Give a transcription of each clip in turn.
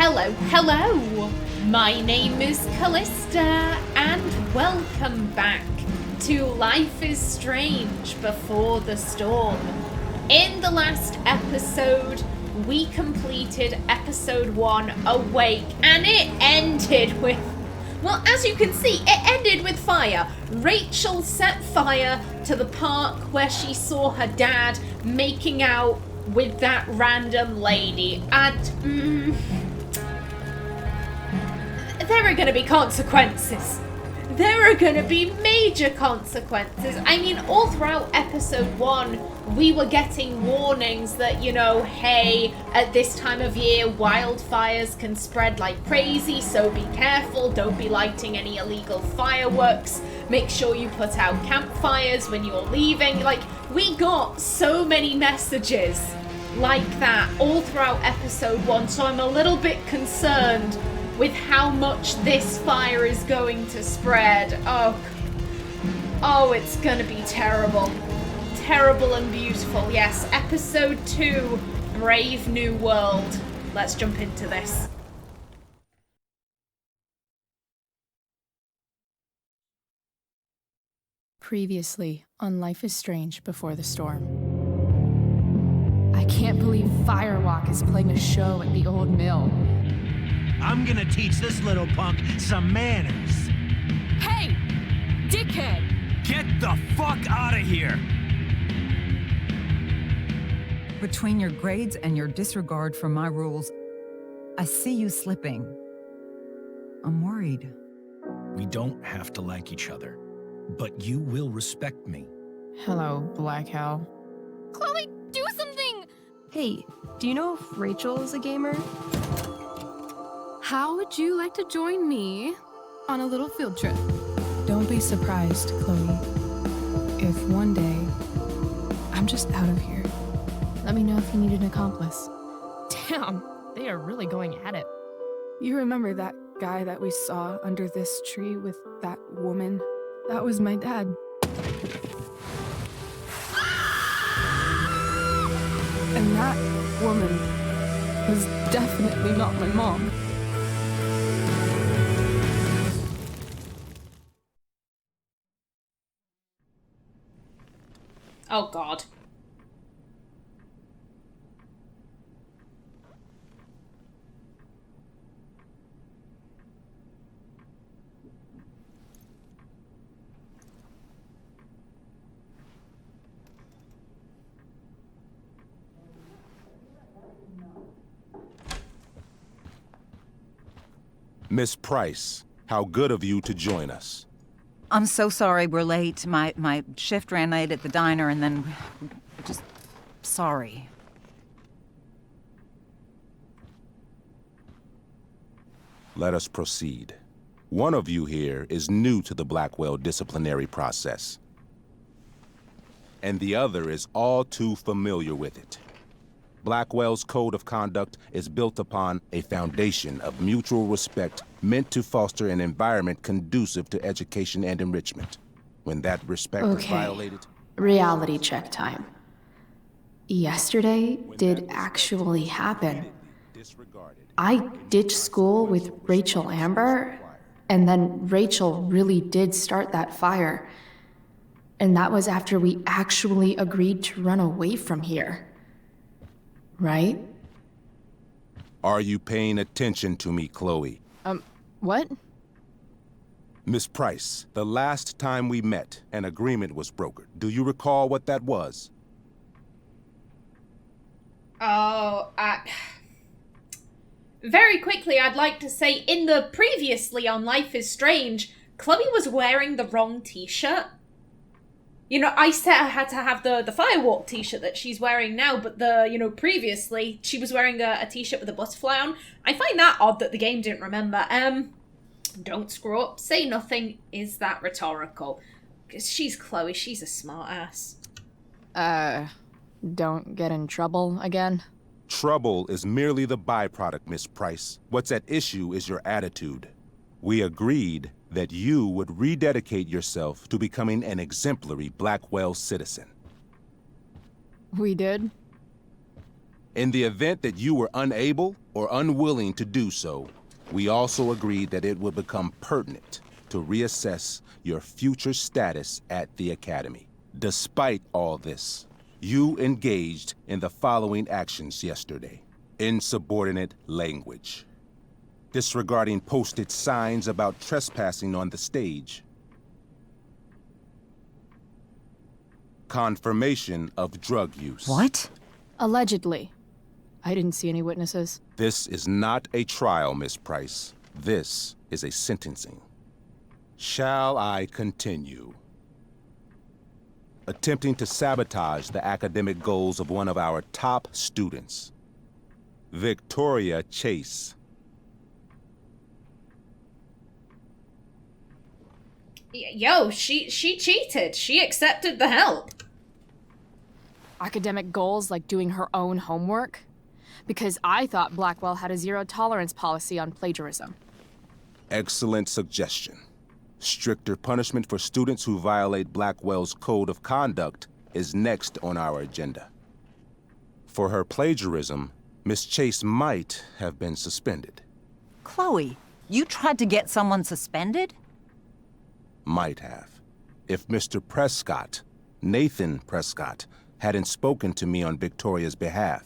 Hello! My name is Kallista, and welcome back to Life is Strange Before the Storm. In the last episode, we completed episode 1, Awake, and it ended with, well, as you can see, it ended with fire. Rachel set fire to the park where she saw her dad making out with that random lady, and there are gonna be consequences. There are gonna be major consequences. I mean, all throughout episode 1, we were getting warnings that, you know, hey, at this time of year, wildfires can spread like crazy, so be careful, don't be lighting any illegal fireworks, make sure you put out campfires when you're leaving. Like, we got so many messages like that all throughout episode 1, so I'm a little bit concerned with how much this fire is going to spread. Oh, it's gonna be terrible. Terrible and beautiful. Yes, episode 2, Brave New World. Let's jump into this. Previously on Life is Strange Before the Storm. I can't believe Firewalk is playing a show at the old mill. I'm gonna teach this little punk some manners. Hey! Dickhead! Get the fuck out of here! Between your grades and your disregard for my rules, I see you slipping. I'm worried. We don't have to like each other, but you will respect me. Hello, Blackwell. Chloe, do something! Hey, do you know if Rachel is a gamer? How would you like to join me on a little field trip? Don't be surprised, Chloe, if one day I'm just out of here. Let me know if you need an accomplice. Damn, they are really going at it. You remember that guy that we saw under this tree with that woman? That was my dad. And that woman was definitely not my mom. Oh god. Miss Price, how good of you to join us. I'm so sorry we're late. My shift ran late at the diner and then... just... sorry. Let us proceed. One of you here is new to the Blackwell disciplinary process, and the other is all too familiar with it. Blackwell's code of conduct is built upon a foundation of mutual respect meant to foster an environment conducive to education and enrichment. When that respect is violated... Reality check time. Yesterday did actually happen. I ditched school with Rachel Amber, and then Rachel really did start that fire. And that was after we actually agreed to run away from here. Right? Are you paying attention to me, Chloe? What? Miss Price, the last time we met, an agreement was brokered. Do you recall what that was? Very quickly, I'd like to say, in the previously on Life is Strange, Chloe was wearing the wrong t-shirt. You know, I said I had to have the Firewalk t-shirt that she's wearing now, but previously, she was wearing a t-shirt with a butterfly on. I find that odd that the game didn't remember. Don't screw up, say nothing, is that rhetorical? Because she's Chloe, she's a smart ass. Don't get in trouble again? Trouble is merely the byproduct, Miss Price. What's at issue is your attitude. We agreed that you would rededicate yourself to becoming an exemplary Blackwell citizen. We did? In the event that you were unable or unwilling to do so, we also agreed that it would become pertinent to reassess your future status at the Academy. Despite all this, you engaged in the following actions yesterday. Insubordinate language. Disregarding posted signs about trespassing on the stage. Confirmation of drug use. What? Allegedly. I didn't see any witnesses. This is not a trial, Miss Price. This is a sentencing. Shall I continue? Attempting to sabotage the academic goals of one of our top students, Victoria Chase. Yo, she cheated. She accepted the help. Academic goals like doing her own homework? Because I thought Blackwell had a zero-tolerance policy on plagiarism. Excellent suggestion. Stricter punishment for students who violate Blackwell's code of conduct is next on our agenda. For her plagiarism, Miss Chase might have been suspended. Chloe, you tried to get someone suspended? Might have. If Mr. Prescott, Nathan Prescott, hadn't spoken to me on Victoria's behalf.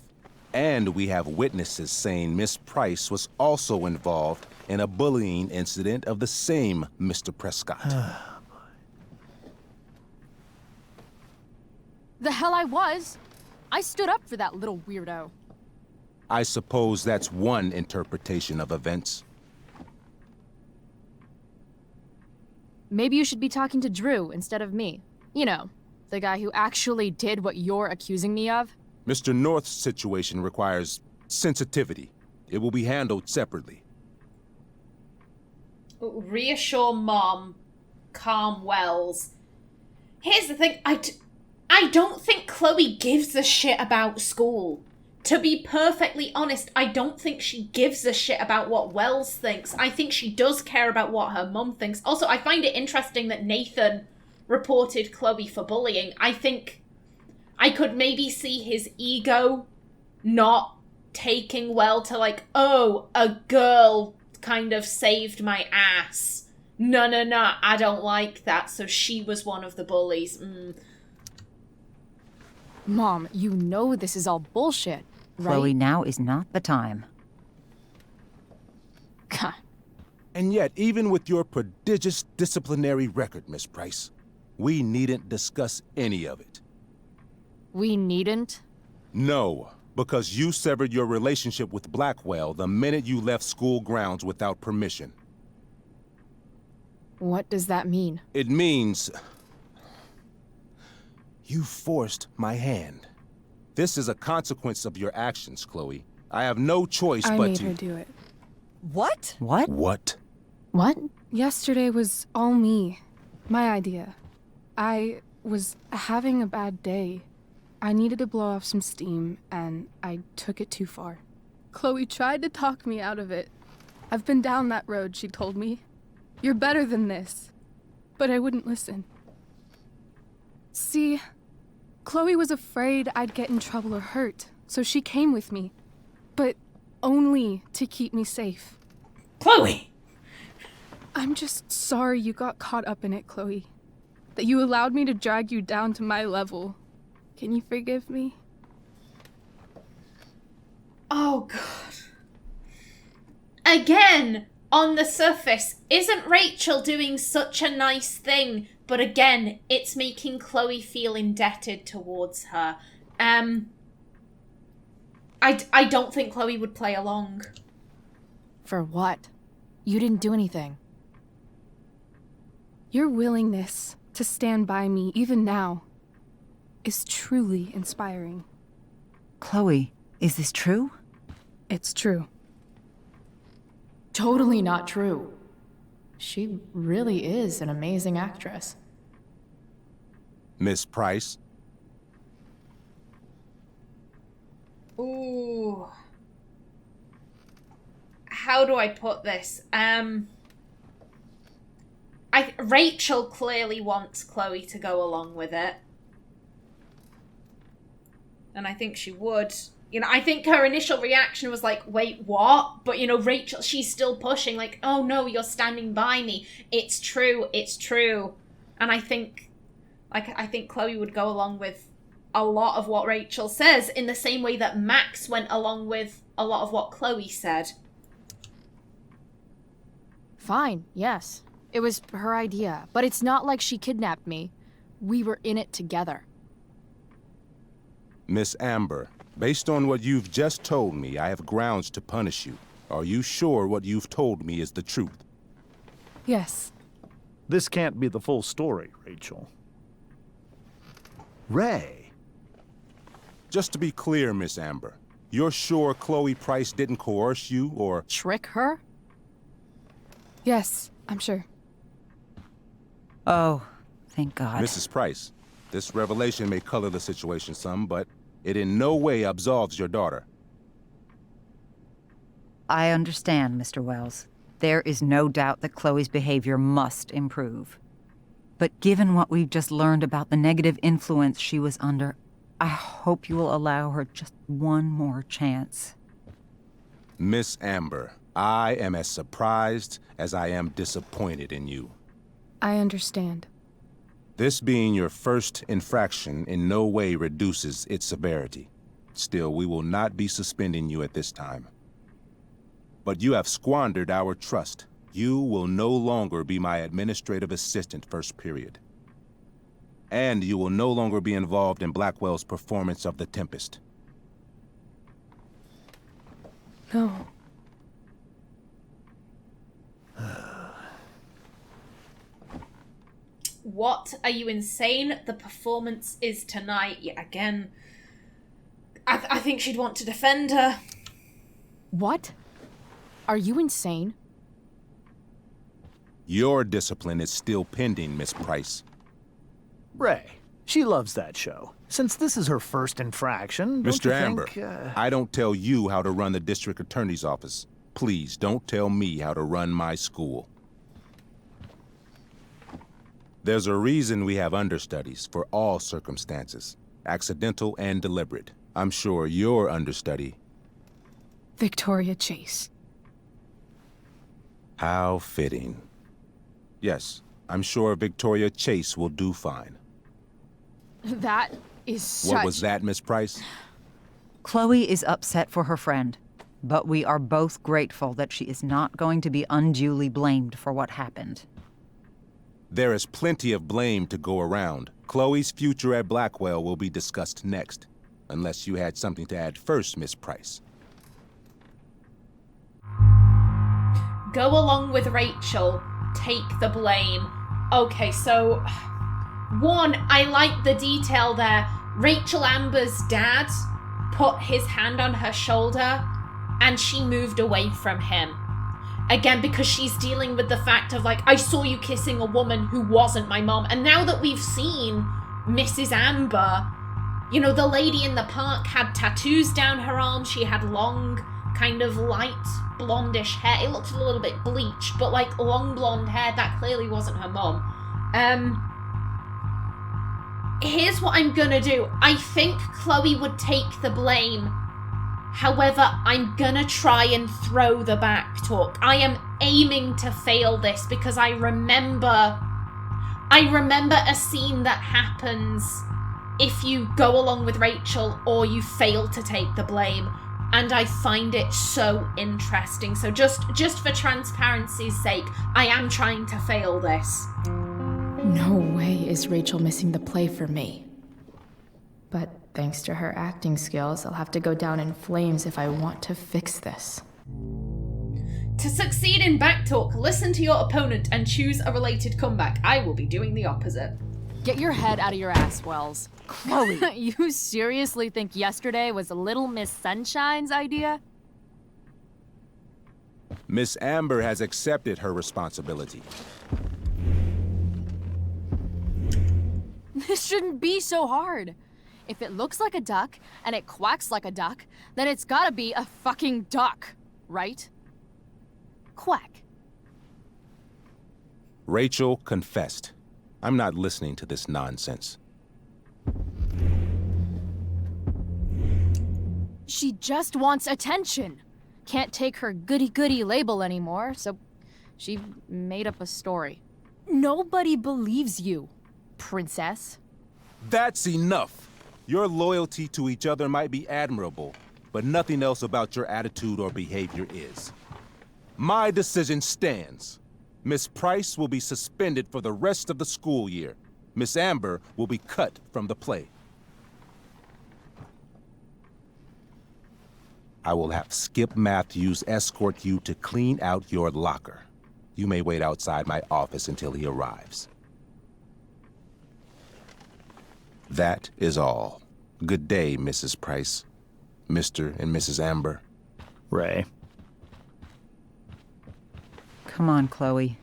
And we have witnesses saying Miss Price was also involved in a bullying incident of the same Mr. Prescott. The hell I was! I stood up for that little weirdo. I suppose that's one interpretation of events. Maybe you should be talking to Drew instead of me. You know, the guy who actually did what you're accusing me of. Mr. North's situation requires sensitivity. It will be handled separately. Reassure Mom. Calm Wells. Here's the thing. I don't think Chloe gives a shit about school. To be perfectly honest, I don't think she gives a shit about what Wells thinks. I think she does care about what her mum thinks. Also, I find it interesting that Nathan reported Chloe for bullying. I think I could maybe see his ego not taking well to like, oh, a girl kind of saved my ass. No, I don't like that. So she was one of the bullies. Mom, you know this is all bullshit, right? Chloe, now is not the time. God. And yet, even with your prodigious disciplinary record, Miss Price, we needn't discuss any of it. We needn't? No, because you severed your relationship with Blackwell the minute you left school grounds without permission. What does that mean? It means you forced my hand. This is a consequence of your actions, Chloe. I have no choice I but made to... her do it. What? What? What? What? Yesterday was all me. My idea. I was having a bad day. I needed to blow off some steam, and I took it too far. Chloe tried to talk me out of it. I've been down that road, she told me. You're better than this. But I wouldn't listen. See, Chloe was afraid I'd get in trouble or hurt, so she came with me. But only to keep me safe. Chloe! I'm just sorry you got caught up in it, Chloe. That you allowed me to drag you down to my level. Can you forgive me? Oh, God. Again, on the surface, isn't Rachel doing such a nice thing? But again, it's making Chloe feel indebted towards her. I don't think Chloe would play along. For what? You didn't do anything. Your willingness to stand by me, even now, is truly inspiring. Chloe, is this true? It's true. Totally not true. She really is an amazing actress. Miss Price? Ooh. How do I put this? Rachel clearly wants Chloe to go along with it. And I think she would, You know, I think her initial reaction was like, wait, what? But, you know, Rachel, she's still pushing, like, oh no, you're standing by me. It's true, it's true. And I think Chloe would go along with a lot of what Rachel says in the same way that Max went along with a lot of what Chloe said. Fine, yes. It was her idea, but it's not like she kidnapped me. We were in it together. Miss Amber, based on what you've just told me, I have grounds to punish you. Are you sure what you've told me is the truth? Yes. This can't be the full story, Rachel. Ray. Just to be clear, Miss Amber, you're sure Chloe Price didn't coerce you or... Trick her? Yes, I'm sure. Oh, thank God. Mrs. Price, this revelation may color the situation some, but it in no way absolves your daughter. I understand, Mr. Wells. There is no doubt that Chloe's behavior must improve. But given what we've just learned about the negative influence she was under, I hope you will allow her just one more chance. Miss Amber, I am as surprised as I am disappointed in you. I understand. This being your first infraction in no way reduces its severity. Still, we will not be suspending you at this time. But you have squandered our trust. You will no longer be my administrative assistant first period. And you will no longer be involved in Blackwell's performance of The Tempest. No. What? Are you insane? The performance is tonight. Yeah, again, I think she'd want to defend her. What? Are you insane? Your discipline is still pending, Miss Price. Ray. She loves that show. Since this is her first infraction, don't Mr. you Amber, think, I don't tell you how to run the district attorney's office. Please don't tell me how to run my school. There's a reason we have understudies for all circumstances, accidental and deliberate. I'm sure your understudy... Victoria Chase. How fitting. Yes, I'm sure Victoria Chase will do fine. That is such... What was that, Miss Price? Chloe is upset for her friend, but we are both grateful that she is not going to be unduly blamed for what happened. There is plenty of blame to go around. Chloe's future at Blackwell will be discussed next. Unless you had something to add first, Miss Price. Go along with Rachel. Take the blame. Okay, so... One, I like the detail there. Rachel Amber's dad put his hand on her shoulder and she moved away from him. Again, because she's dealing with the fact of, like, I saw you kissing a woman who wasn't my mom. And now that we've seen Mrs. Amber, you know, the lady in the park had tattoos down her arm. She had long, kind of light blondish hair. It looked a little bit bleached, but, like, long blonde hair. That clearly wasn't her mom. Here's what I'm gonna do. I think Chloe would take the blame. However, I'm gonna try and throw the back talk. I am aiming to fail this because I remember a scene that happens if you go along with Rachel or you fail to take the blame. And I find it so interesting. So just for transparency's sake, I am trying to fail this. No way is Rachel missing the play for me. But thanks to her acting skills, I'll have to go down in flames if I want to fix this. To succeed in backtalk, listen to your opponent and choose a related comeback. I will be doing the opposite. Get your head out of your ass, Wells. Chloe! You seriously think yesterday was Little Miss Sunshine's idea? Miss Amber has accepted her responsibility. This shouldn't be so hard. If it looks like a duck and it quacks like a duck, then it's gotta be a fucking duck, right? Quack. Rachel confessed. I'm not listening to this nonsense. She just wants attention. Can't take her goody-goody label anymore, so she made up a story. Nobody believes you, princess. That's enough. Your loyalty to each other might be admirable, but nothing else about your attitude or behavior is. My decision stands. Miss Price will be suspended for the rest of the school year. Miss Amber will be cut from the play. I will have Skip Matthews escort you to clean out your locker. You may wait outside my office until he arrives. That is all. Good day, Mrs. Price. Mr. and Mrs. Amber. Ray. Come on, Chloe.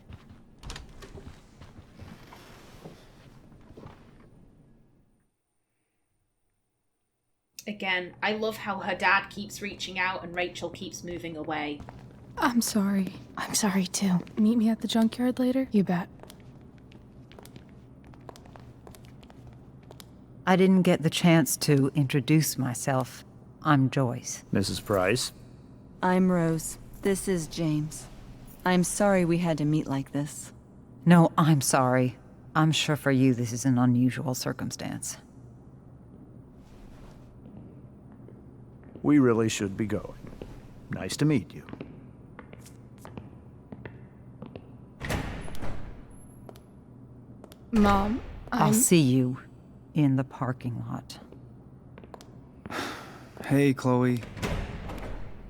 Again, I love how her dad keeps reaching out and Rachel keeps moving away. I'm sorry. I'm sorry too. Meet me at the junkyard later? You bet. I didn't get the chance to introduce myself. I'm Joyce. Mrs. Price. I'm Rose. This is James. I'm sorry we had to meet like this. No, I'm sorry. I'm sure for you this is an unusual circumstance. We really should be going. Nice to meet you. Mom, I'll see you in the parking lot. Hey, Chloe.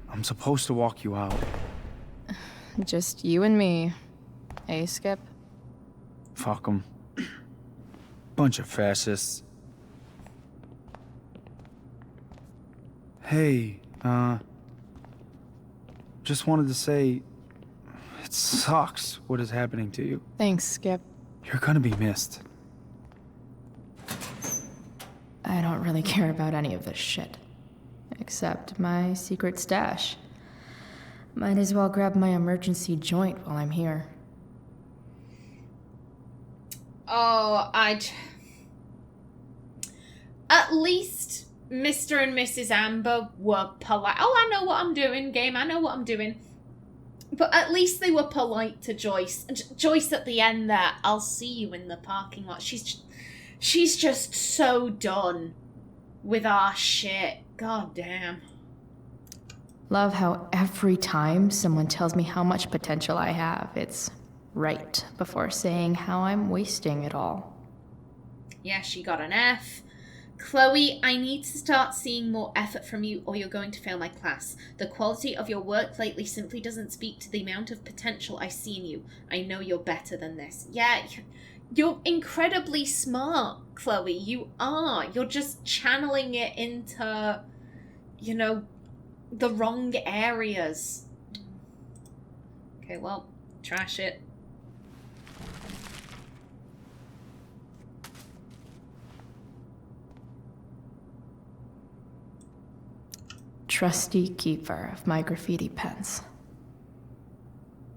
I'm supposed to walk you out. Just you and me. Hey, Skip? Fuck 'em. Bunch of fascists. Hey, just wanted to say, it sucks what is happening to you. Thanks, Skip. You're gonna be missed. I don't really care about any of this shit. Except my secret stash. Might as well grab my emergency joint while I'm here. Oh, At least Mr. and Mrs. Amber were polite. Oh, I know what I'm doing, game. I know what I'm doing. But at least they were polite to Joyce. And Joyce at the end there, I'll see you in the parking lot. She's just so done with our shit. God damn. Love how every time someone tells me how much potential I have, it's right before saying how I'm wasting it all. Yeah, she got an F. Chloe, I need to start seeing more effort from you or you're going to fail my class. The quality of your work lately simply doesn't speak to the amount of potential I see in you. I know you're better than this. Yeah, you're incredibly smart, Chloe. You are. You're just channeling it into, you know, the wrong areas. Okay, well, trash it. Trusty keeper of my graffiti pens.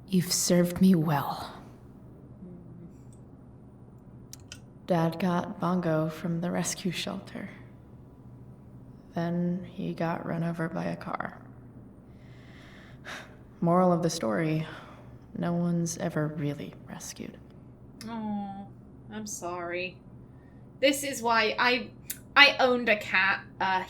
You've served me well. Dad got Bongo from the rescue shelter. Then he got run over by a car. Moral of the story, no one's ever really rescued. Oh, I'm sorry. This is why I owned a cat.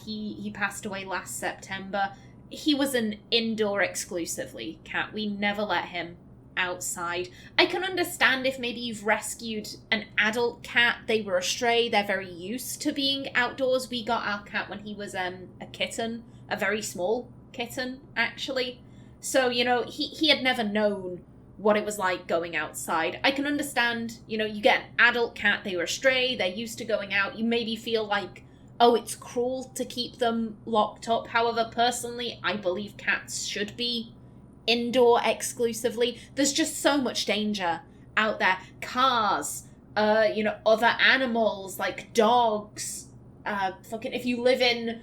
He passed away last September. He was an indoor exclusively cat. We never let him outside. I can understand if maybe you've rescued an adult cat. They were a stray. They're very used to being outdoors. We got our cat when he was a kitten, a very small kitten, actually. So, you know, he had never known what it was like going outside. I can understand, you know, you get an adult cat, they were a stray, they're used to going out. You maybe feel like, oh, it's cruel to keep them locked up. However, personally, I believe cats should be indoor exclusively. There's just so much danger out there. Cars, you know, other animals like dogs. Fucking if you live in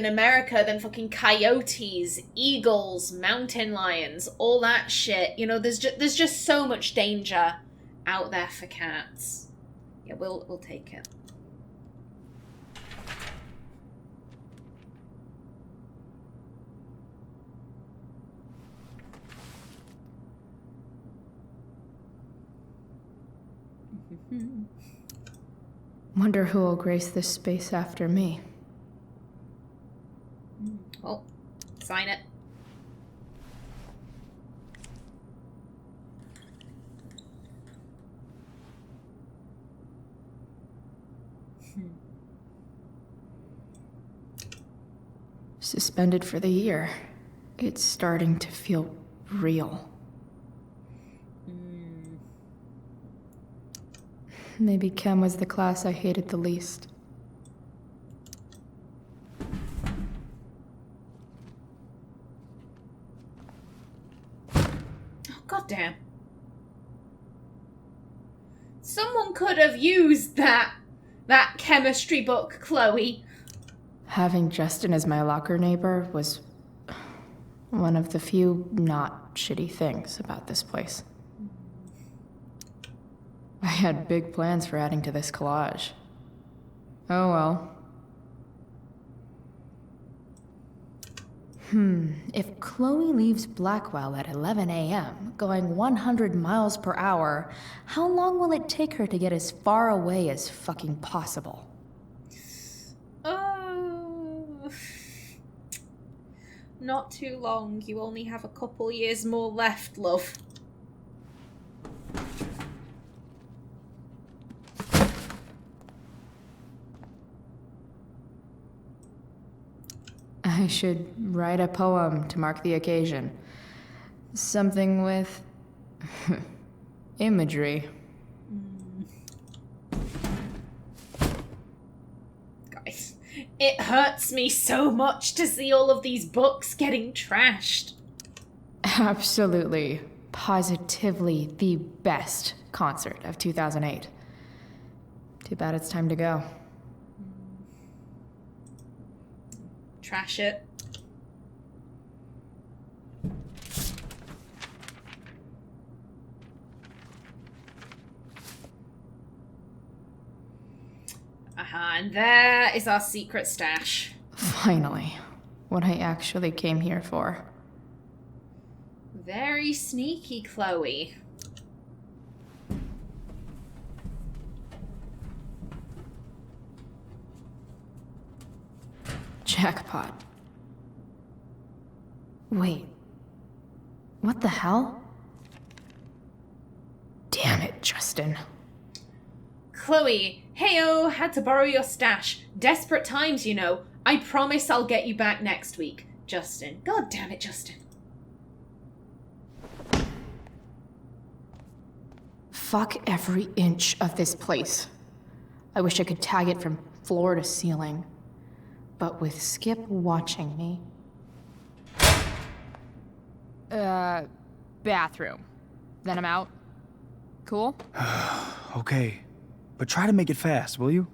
America, then fucking coyotes, eagles, mountain lions, all that shit. You know, there's just so much danger out there for cats. Yeah, we'll take it. Wonder who will grace this space after me. Oh, sign it. Suspended for the year. It's starting to feel real. Maybe Chem was the class I hated the least. Oh, goddamn. Someone could have used that chemistry book, Chloe. Having Justin as my locker neighbor was one of the few not shitty things about this place. I had big plans for adding to this collage. Oh well. If Chloe leaves Blackwell at 11 a.m., going 100 miles per hour, how long will it take her to get as far away as fucking possible? Oh. Not too long. You only have a couple years more left, love. I should write a poem to mark the occasion. Something with imagery. Guys, it hurts me so much to see all of these books getting trashed. Absolutely, positively the best concert of 2008. Too bad it's time to go. Trash it. And there is our secret stash. Finally, what I actually came here for. Very sneaky, Chloe. Jackpot. Wait. What the hell? Damn it, Justin. Chloe, heyo, had to borrow your stash. Desperate times, you know. I promise I'll get you back next week. Justin. God damn it, Justin. Fuck every inch of this place. I wish I could tag it from floor to ceiling. But with Skip watching me... Bathroom. Then I'm out. Cool? Okay, but try to make it fast, will you?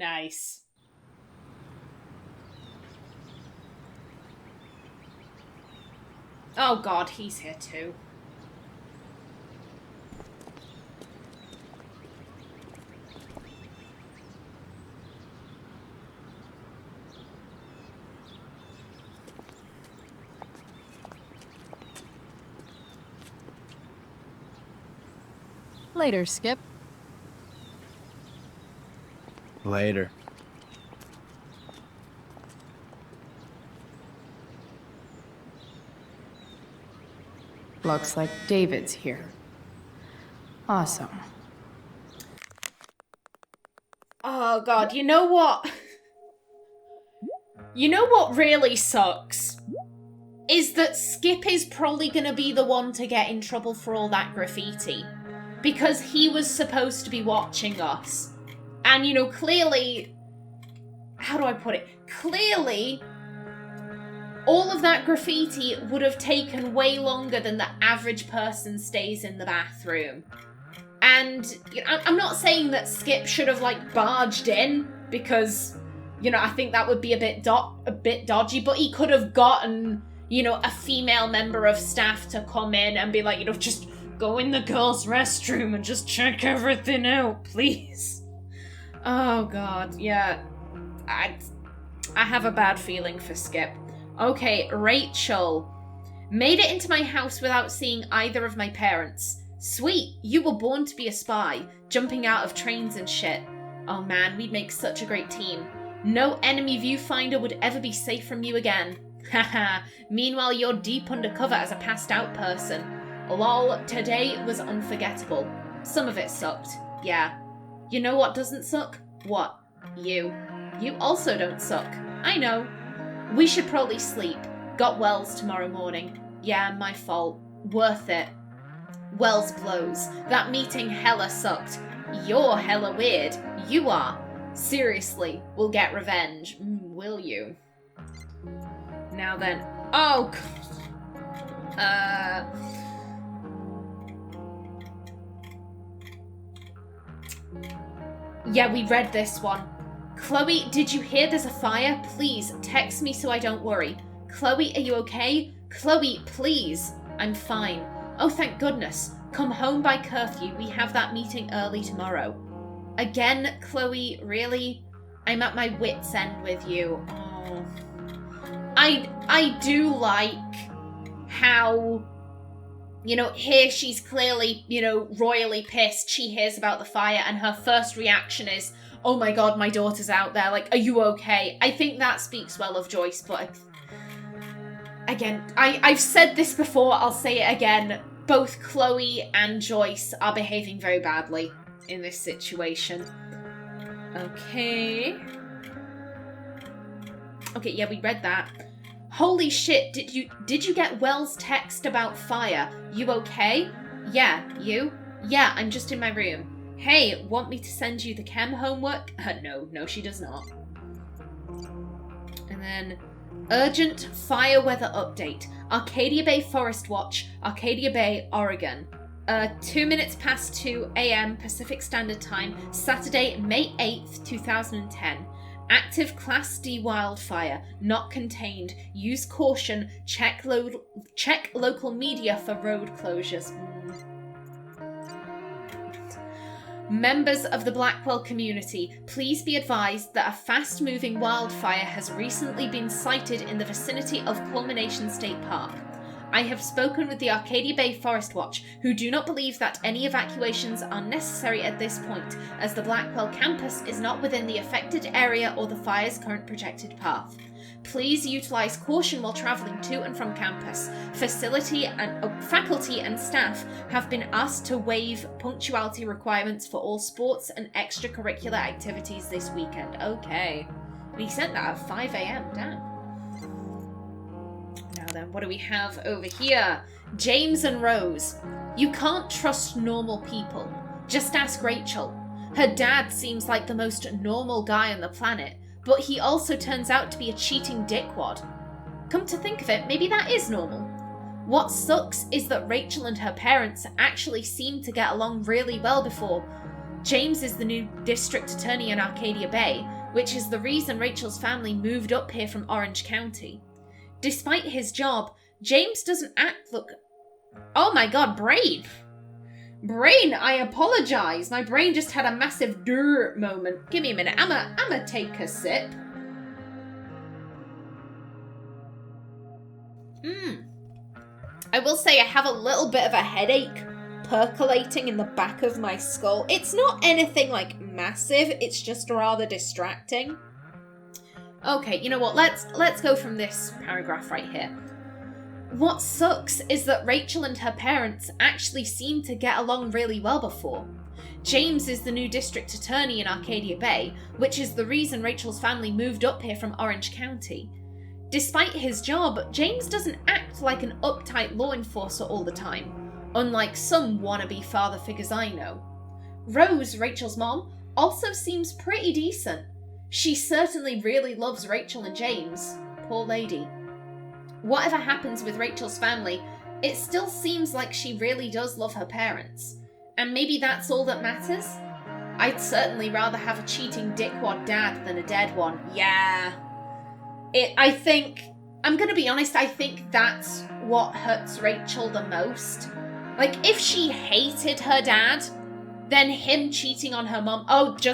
Nice. Oh god, he's here too. Later, Skip. Later. Looks like David's here. Awesome. Oh god, you know what? You know what really sucks? Is that Skip is probably gonna be the one to get in trouble for all that graffiti. Because he was supposed to be watching us. And, you know, clearly... How do I put it? Clearly, all of that graffiti would have taken way longer than the average person stays in the bathroom. And you know, I'm not saying that Skip should have, like, barged in, because, you know, I think that would be a bit dodgy, but he could have gotten, you know, a female member of staff to come in and be like, you know, just go in the girls' restroom and just check everything out, please. Oh, God, yeah. I have a bad feeling for Skip. Okay, Rachel. Made it into my house without seeing either of my parents. Sweet, you were born to be a spy, jumping out of trains and shit. Oh man, we'd make such a great team. No enemy viewfinder would ever be safe from you again. Haha, meanwhile you're deep undercover as a passed out person. Lol, today was unforgettable. Some of it sucked, yeah. You know what doesn't suck? What? You. You also don't suck. I know. We should probably sleep. Got Wells tomorrow morning. Yeah, my fault. Worth it. Wells blows. That meeting hella sucked. You're hella weird. You are. Seriously, we'll get revenge. Will you? Now then. Oh, yeah, we read this one. Chloe, did you hear there's a fire? Please, text me so I don't worry. Chloe, are you okay? Chloe, please. I'm fine. Oh, thank goodness. Come home by curfew. We have that meeting early tomorrow. Again, Chloe, really? I'm at my wit's end with you. Oh. I do like how, you know, here she's clearly, you know, royally pissed. She hears about the fire and her first reaction is, oh my god, my daughter's out there. Like, are you okay? I think that speaks well of Joyce, but again, I've said this before, I'll say it again. Both Chloe and Joyce are behaving very badly in this situation. Okay. Okay, yeah, we read that. Holy shit, did you get Wells' text about fire? You okay? Yeah, you? Yeah, I'm just in my room. Hey, want me to send you the chem homework? No, she does not. And then, urgent fire weather update. Arcadia Bay Forest Watch, Arcadia Bay, Oregon. 2 minutes past 2 a.m. Pacific Standard Time, Saturday, May 8th, 2010. Active Class D wildfire, not contained. Use caution. Check local media for road closures. Members of the Blackwell community, please be advised that a fast-moving wildfire has recently been sighted in the vicinity of Culmination State Park. I have spoken with the Arcadia Bay Forest Watch, who do not believe that any evacuations are necessary at this point, as the Blackwell campus is not within the affected area or the fire's current projected path. Please utilize caution while traveling to and from campus. Faculty and staff have been asked to waive punctuality requirements for all sports and extracurricular activities this weekend. Okay. We sent that at 5 a.m. Damn. Now then, what do we have over here? James and Rose. You can't trust normal people. Just ask Rachel. Her dad seems like the most normal guy on the planet, but he also turns out to be a cheating dickwad. Come to think of it, maybe that is normal. What sucks is that Rachel and her parents actually seemed to get along really well before. James is the new district attorney in Arcadia Bay, which is the reason Rachel's family moved up here from Orange County. Despite his job, James doesn't act look... Oh my god, brain! Brain, I apologize. My brain just had a massive dirt moment. Give me a minute. I'ma take a sip. I will say I have a little bit of a headache percolating in the back of my skull. It's not anything like massive, it's just rather distracting. Okay, you know what? Let's go from this paragraph right here. What sucks is that Rachel and her parents actually seemed to get along really well before. James is the new district attorney in Arcadia Bay, which is the reason Rachel's family moved up here from Orange County. Despite his job, James doesn't act like an uptight law enforcer all the time, unlike some wannabe father figures I know. Rose, Rachel's mom, also seems pretty decent. She certainly really loves Rachel and James. Poor lady. Whatever happens with Rachel's family, it still seems like she really does love her parents. And maybe that's all that matters? I'd certainly rather have a cheating dickwad dad than a dead one. Yeah. I think, I'm gonna be honest, I think that's what hurts Rachel the most. Like, if she hated her dad, then him cheating on her mom,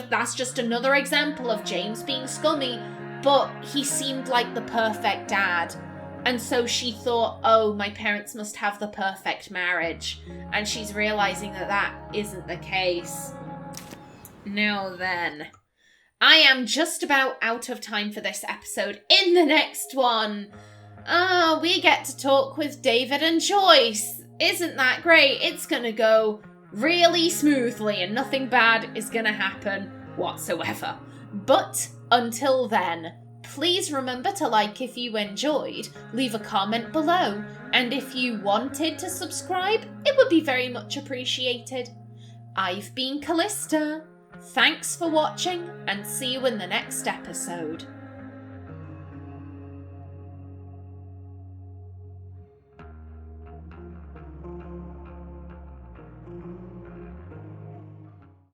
that's just another example of James being scummy, but he seemed like the perfect dad. And so she thought, oh, my parents must have the perfect marriage. And she's realizing that that isn't the case. Now then, I am just about out of time for this episode. In the next one, we get to talk with David and Joyce. Isn't that great? It's gonna go really smoothly and nothing bad is gonna happen whatsoever. But until then, please remember to like if you enjoyed, leave a comment below, and if you wanted to subscribe, it would be very much appreciated. I've been Callista. Thanks for watching, and see you in the next episode.